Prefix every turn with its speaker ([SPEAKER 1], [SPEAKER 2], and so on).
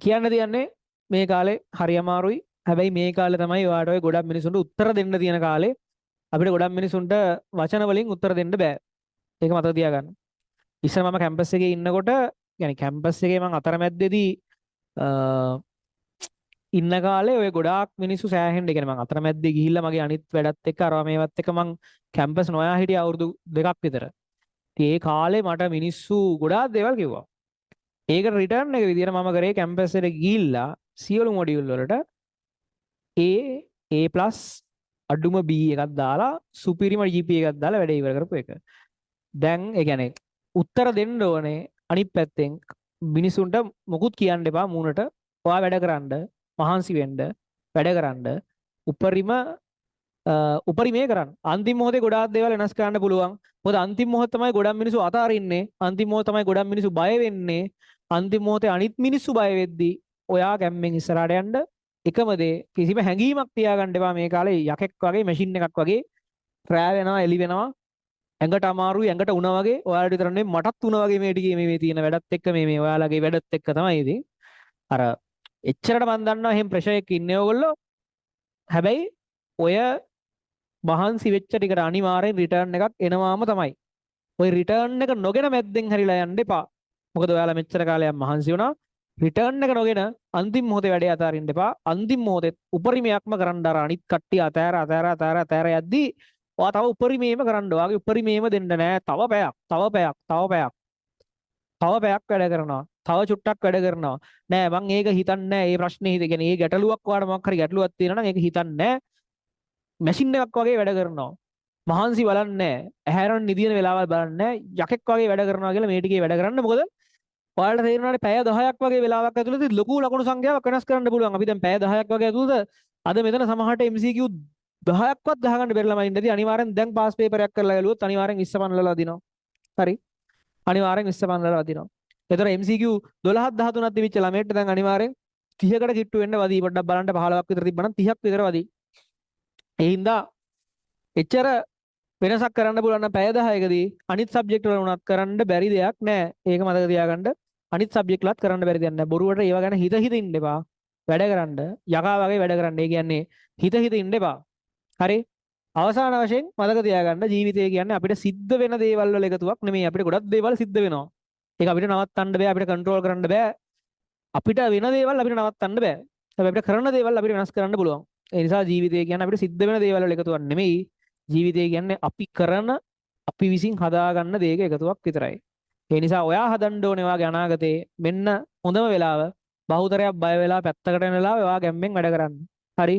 [SPEAKER 1] කියන්න තියන්නේ මේ කාලේ හරි අමාරුයි. හැබැයි මේ කාලේ තමයි ඔයාට ඔය ගොඩක් මිනිසුන්ට උත්තර දෙන්න තියෙන කාලේ. අපිට ගොඩක් මිනිසුන්ට වචන වලින් උත්තර දෙන්න බෑ. ඒක මතක තියාගන්න. ඉස්සර මම කැම්පස් එකේ ඉන්නකොට, يعني කැම්පස් එකේ මම අතරමැද්දේදී අ, ඉන්න කාලේ ඔය ගොඩාක් මිනිස්සු සෑහෙන්න, يعني මම අතරමැද්දේ ගිහිල්ලා මගේ අනිත් වැඩත් එක්ක අරවා මේවත් එක්ක මම කැම්පස් නොයා හිටිය අවුරුදු 2ක් විතර. ඉතින් ඒ කාලේ මට මිනිස්සු ගොඩාක් දේවල් කිව්වා. ඒකට රිටර්න් එක විදියට මම කරේ කැම්පස් එකට ගිහිල්ලා සියලු මොඩියුල් වලට A අඩුම B එකක් දාලා සුපිරිම GPA එකක් දාලා වැඩේ ඉවර කරපු එක. දැන් ඒ කියන්නේ උත්තර දෙන්න ඕනේ අනිත් පැත්තෙන්. මිනිසුන්ට මොකුත් කියන්න එපා මූණට. ඔයා වැඩ කරන්න, මහන්සි වෙන්න, වැඩ කරන්න, උපරිමේ කරන්න. අන්තිම මොහොතේ ගොඩාක් දේවල් වෙනස් කරන්න පුළුවන්. මොකද අන්තිම මොහොත තමයි ගොඩක් මිනිස්සු අතාරින්නේ. අන්තිම මොහොත තමයි ගොඩක් මිනිස්සු බය වෙන්නේ. අන්තිම මොහොතේ අනිත් මිනිස්සු බය වෙද්දී ඔයා ගැම්මෙන් ඉස්සරහට යන්න. එකම දේ, කිසිම හැඟීමක් තියාගන්න එපා මේ කාලේ යකෙක් වගේ, මැෂින් එකක් වගේ. රෑ වෙනවා, එලි වෙනවා, ඇඟට අමාරුයි, ඇඟට උණ වගේ. ඔයාලට විතර නෙමෙයි මටත් උණ වගේ මේ ටිකේ මේ තියෙන වැඩත් එක්ක මේ ඔයාලගේ වැඩත් එක්ක තමයි ඉතින්. අර එච්චරට මම දන්නවා එහෙම ප්‍රෙෂර් එකක ඉන්නේ ඕගොල්ලෝ. හැබැයි ඔය මහන්සි වෙච්ච ටිකට අනිවාර්යෙන් රිටර්න් එකක් එනවාම තමයි. ওই රිටර්න් එක නොගෙන මැද්දෙන් හැරිලා යන්න එපා. මොකද ඔයාලා මෙච්චර කාලයක් මහන්සි වුණා. රිටර්න් එක නොගෙන අන්තිම මොහොතේ වැඩේ අතාරින්න එපා. අන්තිම මොහොතේ උපරිමයක්ම කරන්න අර අනිත් කට්ටිය අතෑර යද්දී ඔයා තව උපරිමේම කරන්න. ඔයාගේ උපරිමේම දෙන්න නෑ. තව පැයක් වැඩ කරනවා. තව චුට්ටක් වැඩ කරනවා. නෑ මං ඒක හිතන්නේ නෑ. ඒ ප්‍රශ්නේ හිතගෙන ඒ ගැටලුවක් ඔයාලට මොකක් හරි ගැටලුවක් තියෙනවා නම් ඒක හිතන්නේ නෑ. මැෂින් එකක් වගේ වැඩ කරනවා. මහන්සි බලන්නේ නෑ. ඇහැරන් නිදින වෙලාවල් බලන්නේ නෑ. යකෙක් වගේ වැඩ කරනවා කියලා මේ ටිකේ වැඩ කරන්න. මොකද ඔයාලට තේරෙනවානේ පැය 10ක් වගේ වෙලාවක් ඇතුළතදී ලොකු ලකුණු සංඛ්‍යාවක් වෙනස් කරන්න පුළුවන්. අපි දැන් පැය 10ක් වගේ ඇතුළත අද මෙතන සමහරට MCQ 10ක්වත් ගහගන්න බැරි ළමයි ඉඳදී අනිවාර්යෙන් දැන් පාස් පේපර් එකක් කරලා ගලුවොත් අනිවාර්යෙන් 20 පන්ලලා දිනවා. හරි. අනිවාර්යෙන් 20 පන්ලලා දිනවා. ඒතර MCQ 12ක් 13ක් තිබිච්ච ළමයට දැන් අනිවාර්යෙන් 30කට කිට්ටු වෙන්න වදී. පොඩ්ඩක් බලන්න 15ක් විතර තිබ්බනම් 30ක් විතර වදී. ඒ හින්දා එච්චර වෙනසක් කරන්න පුළුවන් නම් පැය 10කදී අනිත් සබ්ජෙක්ට් වල උනත් කරන්න බැරි දෙයක් නෑ. ඒක මතක තියාගන්න. අනිත් සබ්ජෙක්ට් වලත් කරන්න බැරි දෙයක් නෑ. බොරුවට ඒව ගැන හිත ඉන්න එපා. වැඩ කරන්න. යකා වගේ වැඩ කරන්න. ඒ කියන්නේ හිත ඉන්න එපා. හරි. අවසාන වශයෙන් මතක තියාගන්න ජීවිතය කියන්නේ අපිට සිද්ධ වෙන දේවල් වල එකතුවක් නෙමෙයි. අපිට ගොඩක් දේවල් සිද්ධ වෙනවා. ඒක අපිට නවත්තන්න බෑ. අපිට කන්ට්‍රෝල් කරන්න බෑ. අපිට වෙන දේවල් අපිට නවත්තන්න බෑ. හැබැයි අපිට කරන දේවල් අපිට වෙනස් කරන්න පුළුවන්. ඒ නිසා ජීවිතය කියන්නේ අපිට සිද්ධ වෙන දේවල් වල එකතුවක් නෙමෙයි. ජීවිතය කියන්නේ අපි විසින් හදාගන්න දේක එකතුවක් විතරයි. ඒ නිසා ඔයා හදන්න ඕනේ ඔයාගේ අනාගතේ මෙන්න හොඳම වෙලාව. බහුතරයක් බය වෙලා පැත්තකට යන වෙලාව ඔයා ගැම්මෙන් වැඩ කරන්න. හරි.